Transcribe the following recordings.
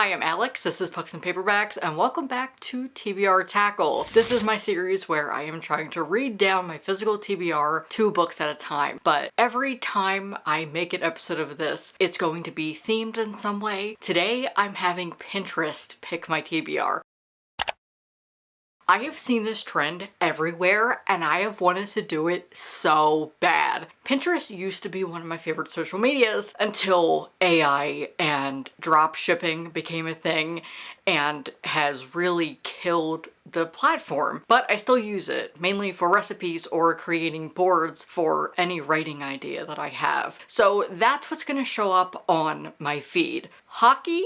Hi, I'm Alex, this is Pucksandpaperbacks, and welcome back to TBR Tackle. This is my series where I am trying to read down my physical TBR 2 books at a time, but every time I make an episode of this, it's going to be themed in some way. Today, I'm having Pinterest pick my TBR. I have seen this trend everywhere and I have wanted to do it so bad. Pinterest used to be one of my favorite social medias until AI and drop shipping became a thing and has really killed the platform. But I still use it, mainly for recipes or creating boards for any writing idea that I have. So that's what's gonna show up on my feed. Hockey,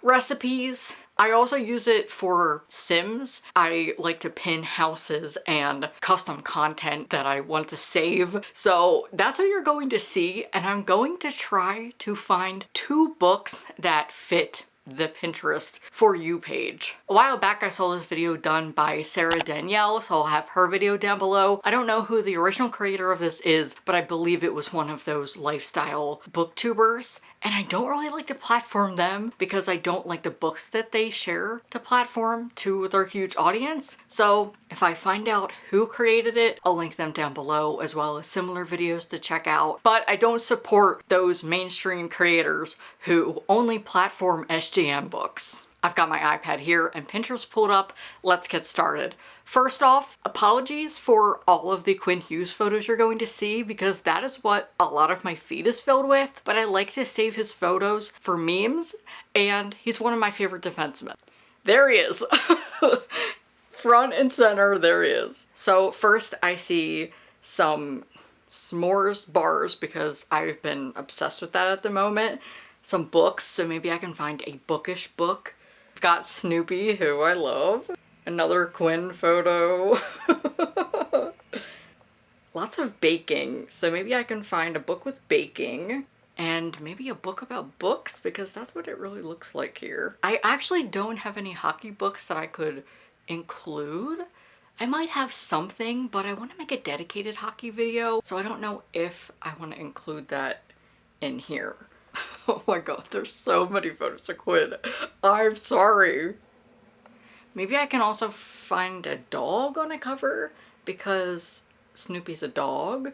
recipes. I also use it for Sims. I like to pin houses and custom content that I want to save. So that's what you're going to see, and I'm going to try to find 2 books that fit the Pinterest For You page. A while back I saw this video done by Sarah Danielle, so I'll have her video down below. I don't know who the original creator of this is, but I believe it was one of those lifestyle booktubers. And I don't really like to platform them because I don't like the books that they share to platform to their huge audience. So if I find out who created it, I'll link them down below as well as similar videos to check out. But I don't support those mainstream creators who only platform SGM books. I've got my iPad here and Pinterest pulled up. Let's get started. First off, apologies for all of the Quinn Hughes photos you're going to see because that is what a lot of my feed is filled with, but I like to save his photos for memes and he's one of my favorite defensemen. There he is. Front and center, there he is. So first I see some s'mores bars because I've been obsessed with that at the moment. Some books, so maybe I can find a Bookish book. I've got Snoopy, who I love. Another Quinn photo. Lots of baking, so maybe I can find a book with baking. And maybe a book about books, because that's what it really looks like here. I actually don't have any hockey books that I could include. I might have something, but I want to make a dedicated hockey video, so I don't know if I want to include that in here. Oh my god, there's so many photos of Quinn. I'm sorry. Maybe I can also find a dog on a cover because Snoopy's a dog.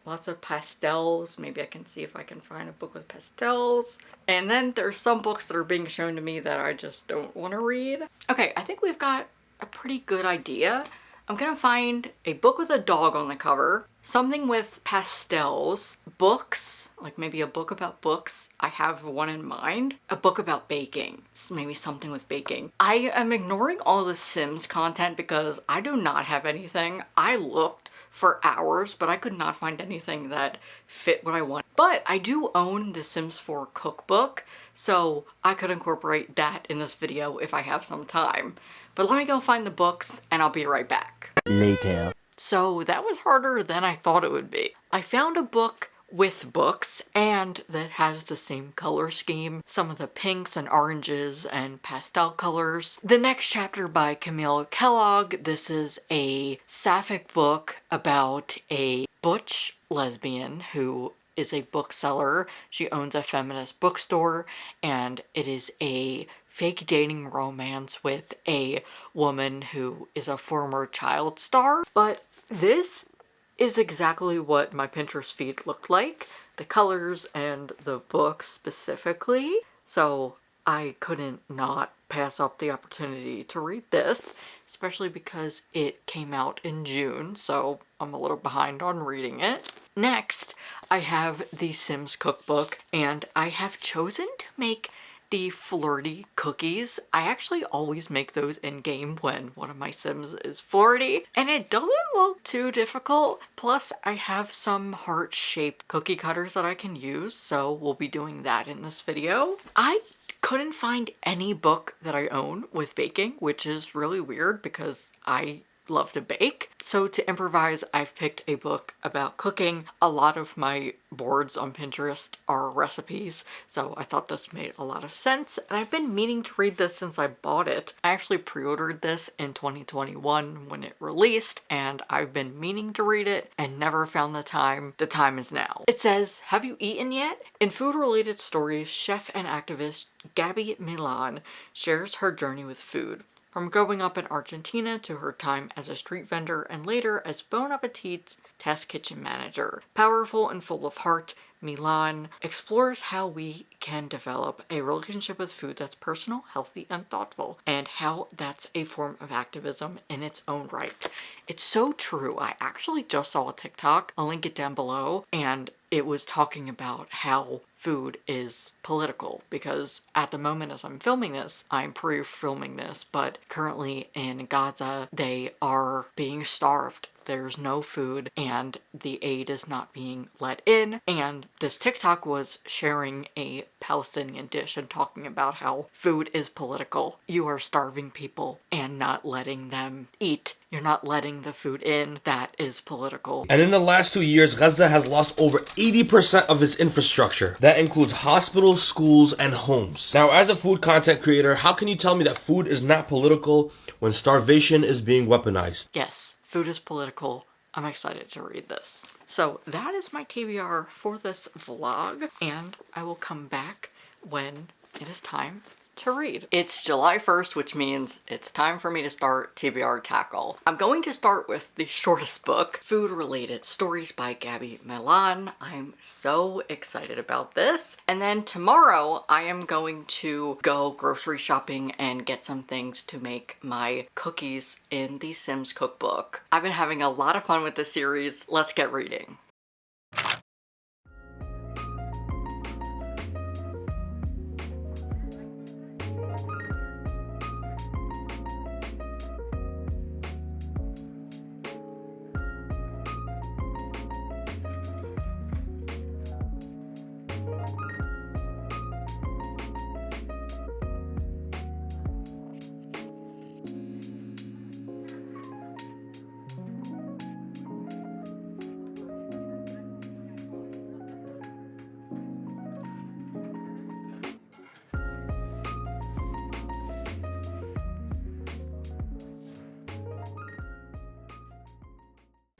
Lots of pastels. Maybe I can see if I can find a book with pastels. And then there's some books that are being shown to me that I just don't want to read. Okay, I think we've got a pretty good idea. I'm gonna find a book with a dog on the cover, something with pastels, books, like maybe a book about books. I have one in mind. A book about baking, maybe something with baking. I am ignoring all the Sims content because I do not have anything. I looked for hours, but I could not find anything that fit what I want. But I do own the Sims 4 cookbook, so I could incorporate that in this video if I have some time. But let me go find the books and I'll be right back. Later. So that was harder than I thought it would be. I found a book with books and that has the same color scheme. Some of the pinks and oranges and pastel colors. The next chapter by Camille Kellogg. This is a sapphic book about a butch lesbian who is a bookseller. She owns a feminist bookstore and it is a fake dating romance with a woman who is a former child star. But this is exactly what my Pinterest feed looked like. The colors and the book specifically. So I couldn't not pass up the opportunity to read this, especially because it came out in June, so I'm a little behind on reading it. Next, I have the Sims cookbook, and I have chosen to make the Flirty cookies. I actually always make those in-game when one of my Sims is Flirty, and it doesn't look too difficult. Plus, I have some heart-shaped cookie cutters that I can use, so we'll be doing that in this video. I couldn't find any book that I own with baking, which is really weird because I love to bake. So to improvise, I've picked a book about cooking. A lot of my boards on Pinterest are recipes, so I thought this made a lot of sense. And I've been meaning to read this since I bought it. I actually pre-ordered this in 2021 when it released, and I've been meaning to read it and never found the time. The time is now. It says, "Have you eaten yet?" In food-related stories, chef and activist Gabby Milan shares her journey with food. From growing up in Argentina to her time as a street vendor and later as Bon Appetit's test kitchen manager. Powerful and full of heart, Milan explores how we can develop a relationship with food that's personal, healthy, and thoughtful, and how that's a form of activism in its own right. It's so true. I actually just saw a TikTok, I'll link it down below, and it was talking about how food is political, because at the moment as I'm filming this, I'm pre-filming this, but currently in Gaza, they are being starved. There's no food and the aid is not being let in. And this TikTok was sharing a Palestinian dish and talking about how food is political. You are starving people and not letting them eat. You're not letting the food in. That is political. And in the last 2 years, Gaza has lost over 80% of its infrastructure. That includes hospitals, schools, and homes. Now, as a food content creator, how can you tell me that food is not political when starvation is being weaponized? Yes, food is political. I'm excited to read this. So that is my TBR for this vlog, and I will come back when it is time to read. It's July 1st, which means it's time for me to start TBR Tackle. I'm going to start with the shortest book, Food Related Stories by Gabby Milan. I'm so excited about this. And then tomorrow I am going to go grocery shopping and get some things to make my cookies in the Sims cookbook. I've been having a lot of fun with this series. Let's get reading.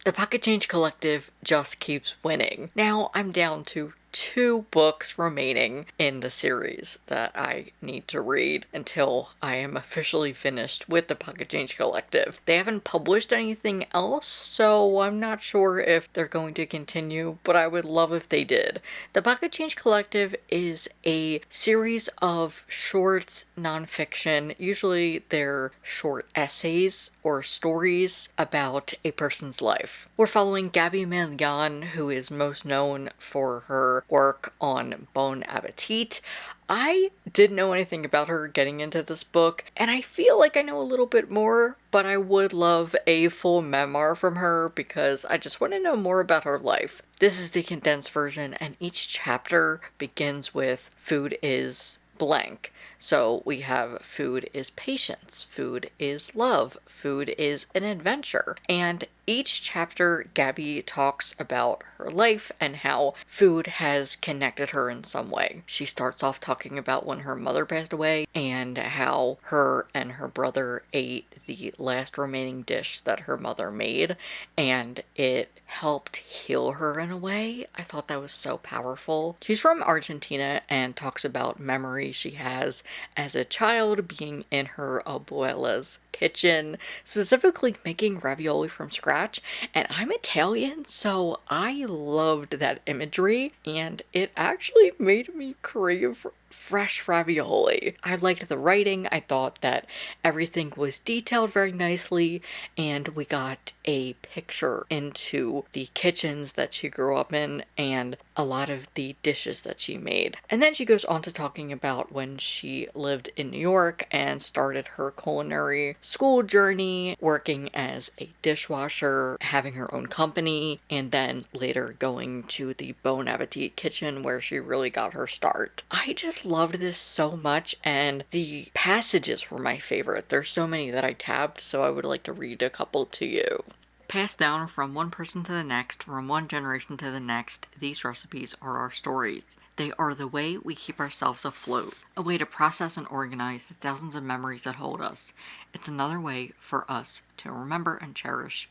The Pocket Change Collective just keeps winning. Now I'm down to 2 books remaining in the series that I need to read until I am officially finished with the Pocket Change Collective. They haven't published anything else, so I'm not sure if they're going to continue, but I would love if they did. The Pocket Change Collective is a series of short nonfiction. Usually they're short essays or stories about a person's life. We're following Gabby Milan, who is most known for her work on Bon Appetit. I didn't know anything about her getting into this book, and I feel like I know a little bit more, but I would love a full memoir from her because I just want to know more about her life. This is the condensed version, and each chapter begins with "food is blank." So we have food is patience, food is love, food is an adventure. And each chapter, Gabby talks about her life and how food has connected her in some way. She starts off talking about when her mother passed away and how her and her brother ate the last remaining dish that her mother made, and it helped heal her in a way. I thought that was so powerful. She's from Argentina and talks about memories she has as a child being in her abuela's kitchen, specifically making ravioli from scratch. And I'm Italian, so I loved that imagery, and it actually made me crave fresh ravioli. I liked the writing. I thought that everything was detailed very nicely, and we got a picture into the kitchens that she grew up in and a lot of the dishes that she made. And then she goes on to talking about when she lived in New York and started her culinary school journey, working as a dishwasher, having her own company, and then later going to the Bon Appetit kitchen where she really got her start. I just loved this so much, and the passages were my favorite. There's so many that I tabbed, so I would like to read a couple to you. Passed down from one person to the next, from one generation to the next, these recipes are our stories. They are the way we keep ourselves afloat, a way to process and organize the thousands of memories that hold us. It's another way for us to remember and cherish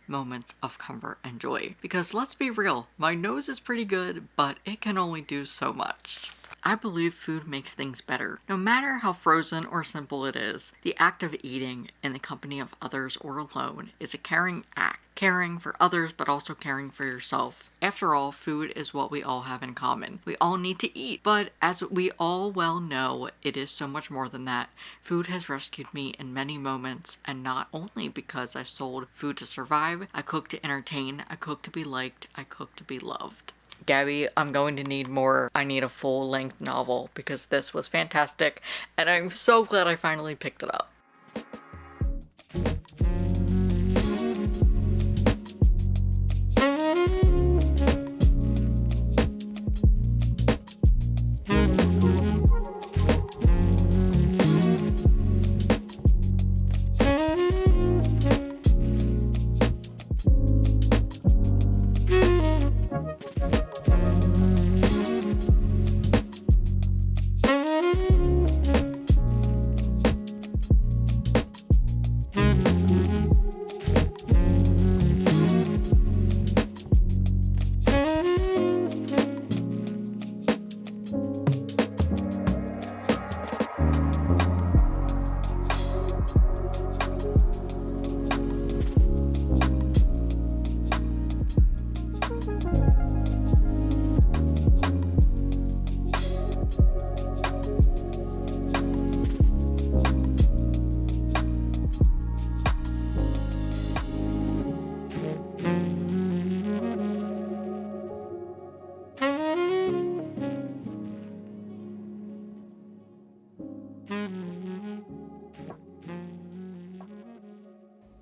moments of comfort and joy. Because let's be real, my nose is pretty good, but it can only do so much. I believe food makes things better. No matter how frozen or simple it is, the act of eating in the company of others or alone is a caring act. Caring for others, but also caring for yourself. After all, food is what we all have in common. We all need to eat, but as we all well know, it is so much more than that. Food has rescued me in many moments, and not only because I sold food to survive, I cooked to entertain, I cooked to be liked, I cooked to be loved. Gabby, I'm going to need more. I need a full-length novel because this was fantastic, and I'm so glad I finally picked it up.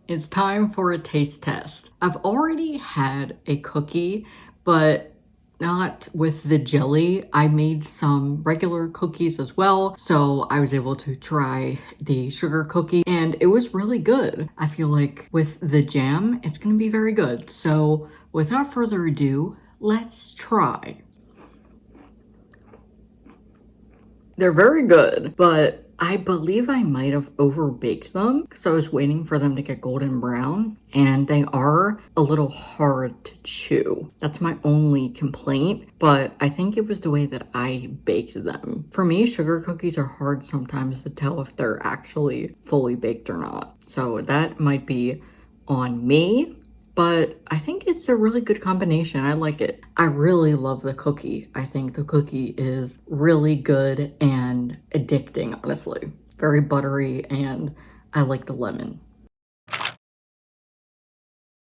It's time for a taste test. I've already had a cookie, but not with the jelly. I made some regular cookies as well, so I was able to try the sugar cookie, and it was really good. I feel like with the jam, it's gonna be very good. So without further ado, let's try. They're very good, but I believe I might have overbaked them because I was waiting for them to get golden brown, and they are a little hard to chew. That's my only complaint, but I think it was the way that I baked them. For me, sugar cookies are hard sometimes to tell if they're actually fully baked or not. So that might be on me. But I think it's a really good combination. I like it. I really love the cookie. I think the cookie is really good and addicting, honestly. Very buttery, and I like the lemon.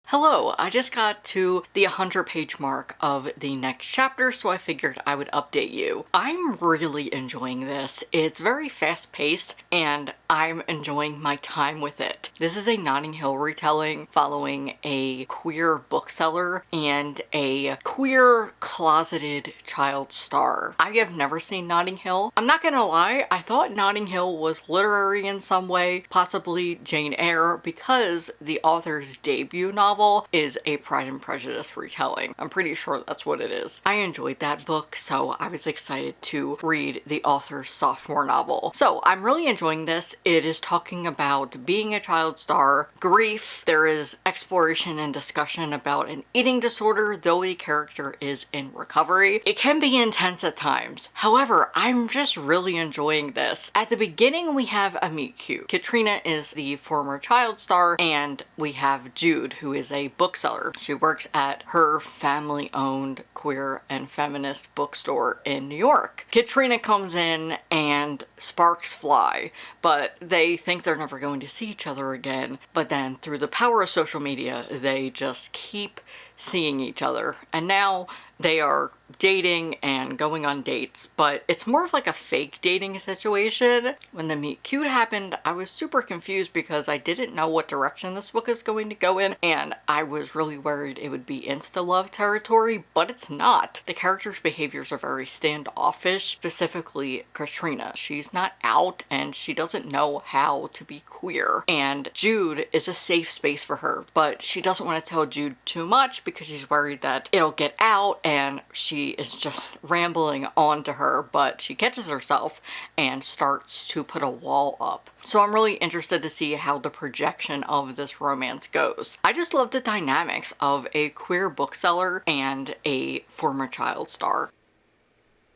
Hello, I just got to the 100-page mark of the next chapter, so I figured I would update you. I'm really enjoying this. It's very fast-paced, and I'm enjoying my time with it. This is a Notting Hill retelling following a queer bookseller and a queer closeted child star. I have never seen Notting Hill. I'm not gonna lie, I thought Notting Hill was literary in some way, possibly Jane Eyre, because the author's debut novel is a Pride and Prejudice retelling. I'm pretty sure that's what it is. I enjoyed that book, so I was excited to read the author's sophomore novel. So I'm really enjoying this. It is talking about being a child star, grief. There is exploration and discussion about an eating disorder, though the character is in recovery. It can be intense at times. However, I'm just really enjoying this. At the beginning, we have a meet cute. Katrina is the former child star, and we have Jude, who is a bookseller. She works at her family-owned queer and feminist bookstore in New York. Katrina comes in and sparks fly, but they think they're never going to see each other again. But then through the power of social media, they just keep seeing each other. And now they are dating and going on dates, but it's more of like a fake dating situation. When the meet cute happened, I was super confused because I didn't know what direction this book is going to go in, and I was really worried it would be insta-love territory, but it's not. The characters' behaviors are very standoffish, specifically Katrina. She's not out and she doesn't know how to be queer, and Jude is a safe space for her, but she doesn't want to tell Jude too much because she's worried that it'll get out and she is just rambling on to her, but she catches herself and starts to put a wall up. So I'm really interested to see how the projection of this romance goes. I just love the dynamics of a queer bookseller and a former child star.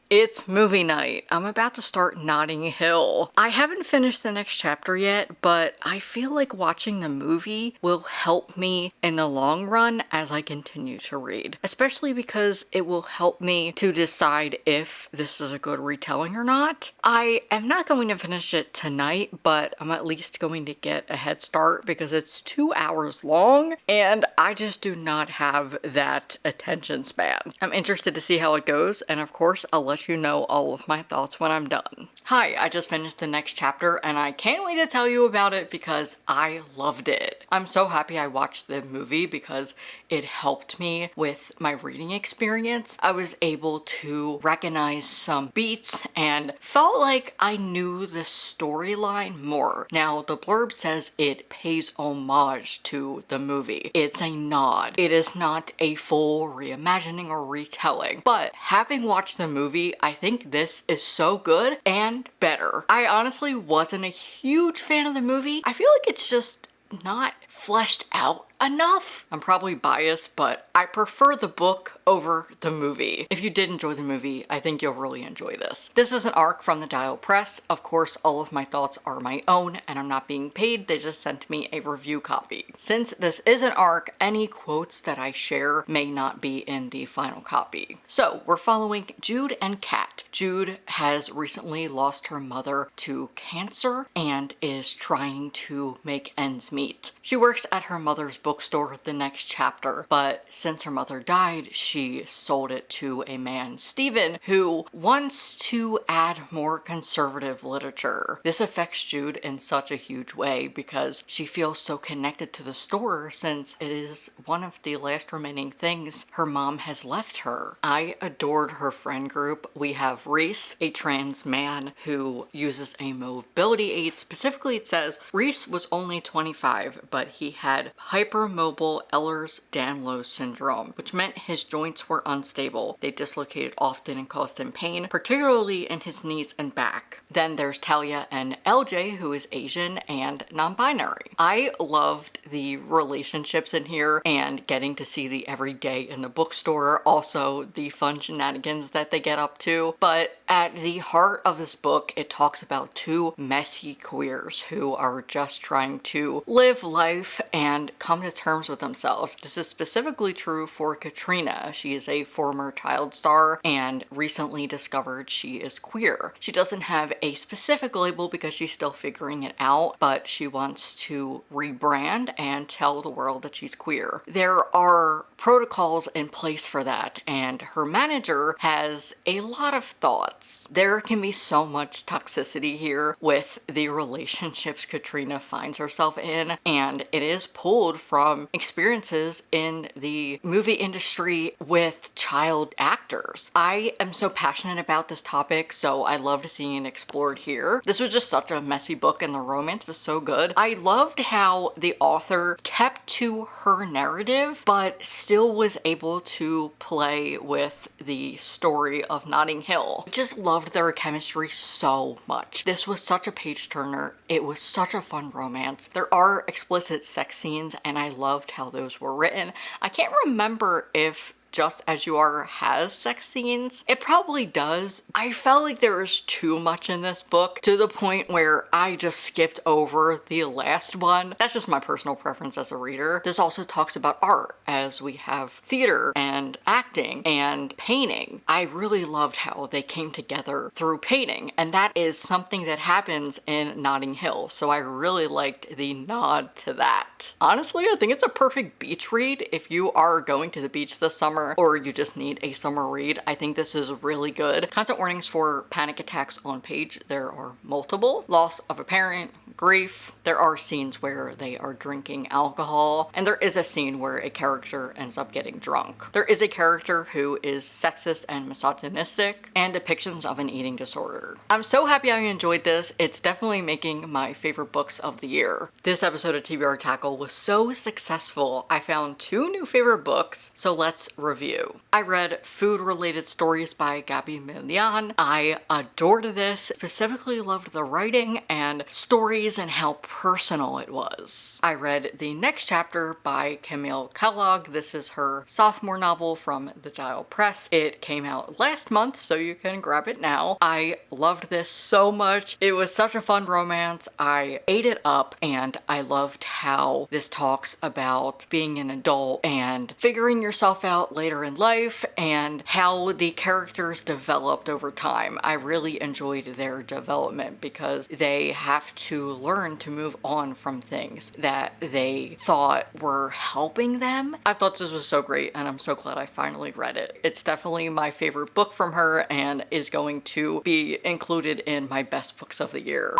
It's movie night. I'm about to start Notting Hill. I haven't finished the next chapter yet, but I feel like watching the movie will help me in the long run as I continue to read, especially because it will help me to decide if this is a good retelling or not. I am not going to finish it tonight, but I'm at least going to get a head start because it's 2 hours long and I just do not have that attention span. I'm interested to see how it goes, and of course I'll let you know all of my thoughts when I'm done. Hi, I just finished the next chapter and I can't wait to tell you about it because I loved it. I'm so happy I watched the movie because it helped me with my reading experience. I was able to recognize some beats and felt like I knew the storyline more. Now, the blurb says it pays homage to the movie. It's a nod. It is not a full reimagining or retelling, but having watched the movie, I think this is so good and better. I honestly wasn't a huge fan of the movie. I feel like it's just not fleshed out enough. I'm probably biased, but I prefer the book over the movie. If you did enjoy the movie, I think you'll really enjoy this. This is an ARC from the Dial Press. Of course, all of my thoughts are my own and I'm not being paid. They just sent me a review copy. Since this is an ARC, any quotes that I share may not be in the final copy. So we're following Jude and Kat. Jude has recently lost her mother to cancer and is trying to make ends meet. She works at her mother's bookstore the next chapter, but since her mother died, she sold it to a man, Stephen, who wants to add more conservative literature. This affects Jude in such a huge way because she feels so connected to the store since it is one of the last remaining things her mom has left her. I adored her friend group. We have Reese, a trans man who uses a mobility aid. Specifically, it says Reese was only 25, but he had hypermobile Ehlers-Danlos syndrome, which meant his joints were unstable. They dislocated often and caused him pain, particularly in his knees and back. Then there's Talia and LJ, who is Asian and non-binary. I loved the relationships in here and getting to see the everyday in the bookstore, also the fun shenanigans that they get up to. But at the heart of this book, it talks about two messy queers who are just trying to live life and come to terms with themselves. This is specifically true for Katrina. She is a former child star and recently discovered she is queer. She doesn't have a specific label because she's still figuring it out, but she wants to rebrand and tell the world that she's queer. There are protocols in place for that, and her manager has a lot of thoughts. There can be so much toxicity here with the relationships Katrina finds herself in, and it is pulled from experiences in the movie industry with child actors. I am so passionate about this topic, so I loved seeing it explored here. This was just such a messy book and the romance was so good. I loved how the author kept to her narrative, but still was able to play with the story of Notting Hill. I just loved their chemistry so much. This was such a page turner. It was such a fun romance. There are explicit sex scenes and I loved how those were written. I can't remember if Just As You Are has sex scenes. It probably does. I felt like there was too much in this book to the point where I just skipped over the last one. That's just my personal preference as a reader. This also talks about art, as we have theater and acting and painting. I really loved how they came together through painting, and that is something that happens in Notting Hill, so I really liked the nod to that. Honestly, I think it's a perfect beach read if you are going to the beach this summer or you just need a summer read. I think this is really good. Content warnings for panic attacks on page. There are multiple. Loss of a parent, grief. There are scenes where they are drinking alcohol, and there is a scene where a character ends up getting drunk. There is a character who is sexist and misogynistic, and depictions of an eating disorder. I'm so happy I enjoyed this. It's definitely making my favorite books of the year. This episode of TBR Tackle was so successful. I found 2 new favorite books, so let's review. I read Food-Related Stories by Gabby Millian. I adored this, specifically loved the writing and stories and how personal it was. I read The Next Chapter by Camille Kellogg. This is her sophomore novel from the Dial Press. It came out last month, so you can grab it now. I loved this so much. It was such a fun romance. I ate it up, and I loved how this talks about being an adult and figuring yourself out later in life and how the characters developed over time. I really enjoyed their development because they have to learn to move on from things that they thought were helping them. I thought this was so great, and I'm so glad I finally read it. It's definitely my favorite book from her and is going to be included in my best books of the year.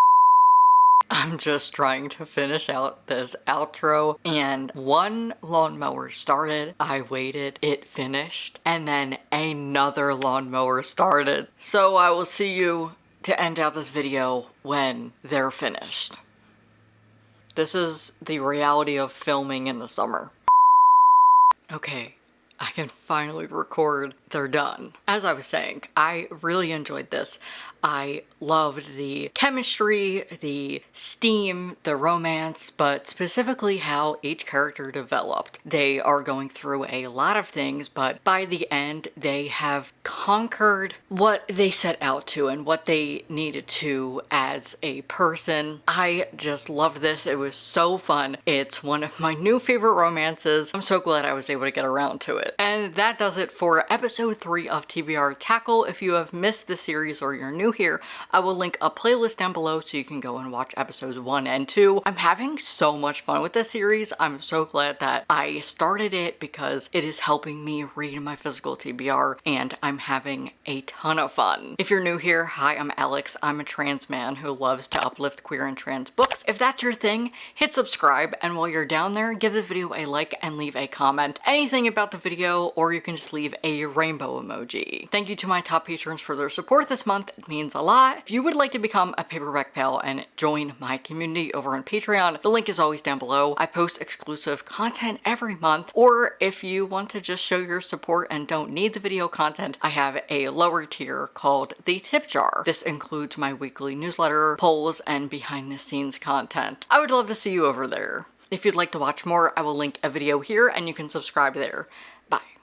I'm just trying to finish out this outro, and one lawnmower started, I waited, it finished, and then another lawnmower started. So I will see you to end out this video when they're finished. This is the reality of filming in the summer. Okay, I can finally record. They're done. As I was saying, I really enjoyed this. I loved the chemistry, the steam, the romance, but specifically how each character developed. They are going through a lot of things, but by the end, they have conquered what they set out to and what they needed to as a person. I just loved this. It was so fun. It's one of my new favorite romances. I'm so glad I was able to get around to it. And that does it for episode 3 of TBR Tackle. If you have missed the series or you're new here, I will link a playlist down below so you can go and watch episodes 1 and 2. I'm having so much fun with this series. I'm so glad that I started it because it is helping me read my physical TBR, and I'm having a ton of fun. If you're new here, hi, I'm Alex. I'm a trans man who loves to uplift queer and trans books. If that's your thing, hit subscribe, and while you're down there, give the video a like and leave a comment. Anything about the video, or you can just leave a rainbow emoji. Thank you to my top patrons for their support this month. It means a lot. If you would like to become a paperback pal and join my community over on Patreon, the link is always down below. I post exclusive content every month, or if you want to just show your support and don't need the video content, I have a lower tier called the Tip Jar. This includes my weekly newsletter, polls, and behind the scenes content. I would love to see you over there. If you'd like to watch more, I will link a video here and you can subscribe there. Bye.